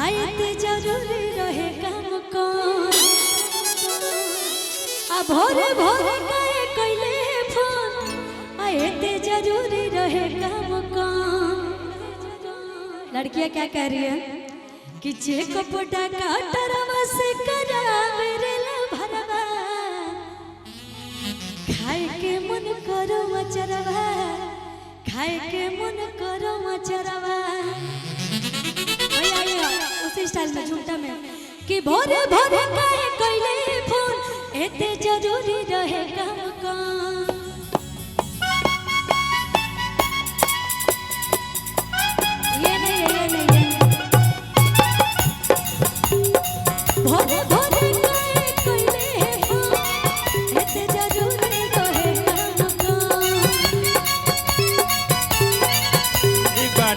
आयते जरूरी रहे काम कौन आ भोरे भोरे काहे कइले फोन आयते जरूरी रहे काम कौन। लड़कियां क्या कह रही है कि चेकअप डाका टरवा से करावे रे भरवा खाए के मन करो मचरवा खाए के मन करो मचरवा। उसी स्टाइल में झूठा में कि भोरे भोरे काहे कइले फोन एते जरूरी रहे काम कौन। ये नहीं भोरे भोरे काहे कइले फोन एते जरूरी रहे काम कौन। ठीक बा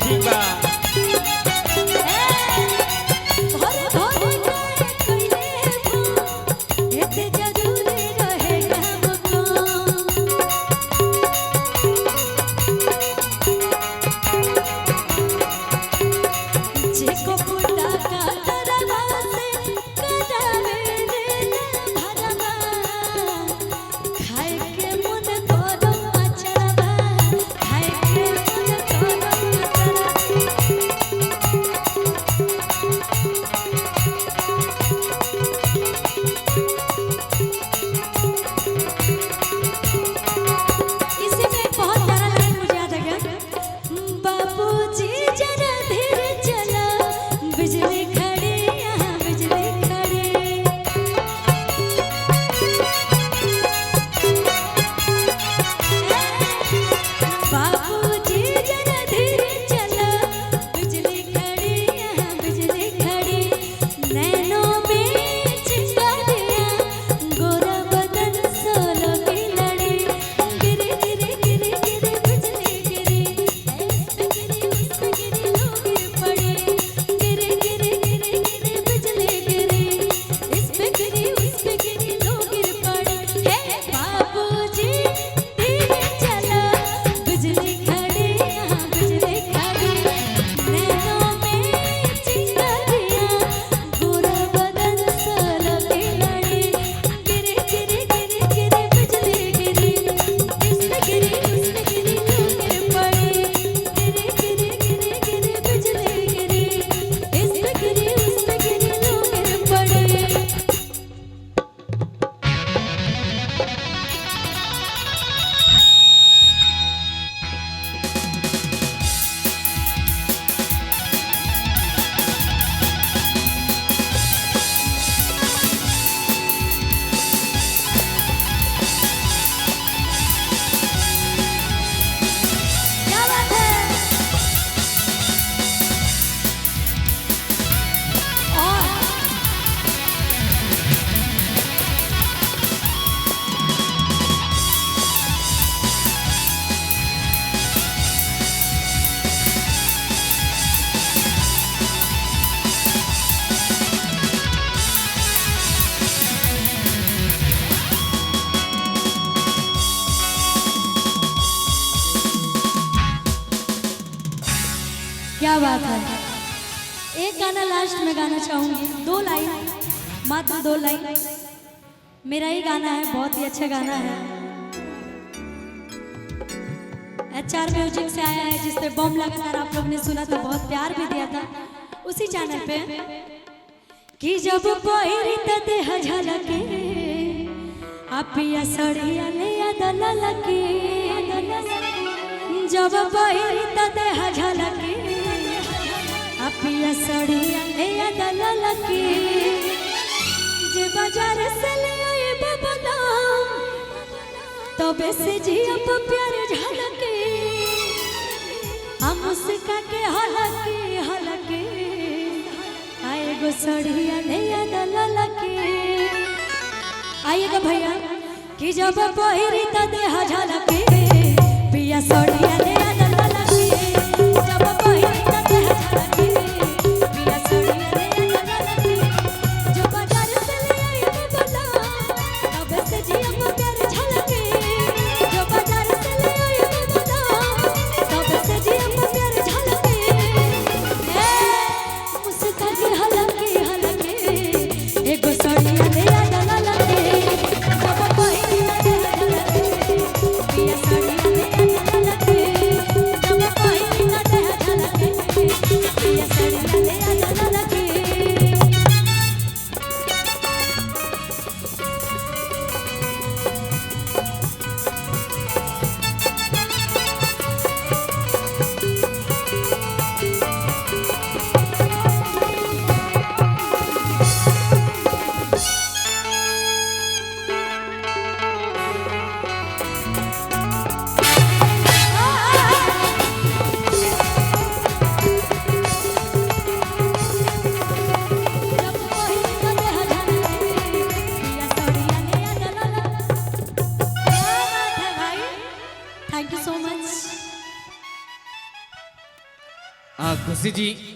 क्या बात है। एक गाना लास्ट में गाना चाहूंगी, 2 लाइन, मात्र 2 लाइन। मेरा ही गाना है, बहुत ही अच्छा गाना है। HR म्यूजिक से आया है, जिस पे बम लगातार आप लोग ने सुना था, बहुत प्यार भी दिया था उसी चैनल पे। कि जब पहिरी तते झलके आपिया सड़िया ले दललके जब पहिरी तते झलके आपिया सड़िया ले दललके जे बाजार से ले आए बबला तबे से जिया प्यार झलके हम उसका के हलके हलके आए गो सड़िया ले दललके। आइएगा भैया कि जब पहिरी तते झलके पिया सड़िया ले दललके जब पहिरी तते झलके पिया सड़िया ले दललके जो बाजार से ले आई बबला तबे से जिया प्यार झलके जो बाजार से ले आई बबला तबे से जिया प्यार झलके मुस्का के ऋषि जी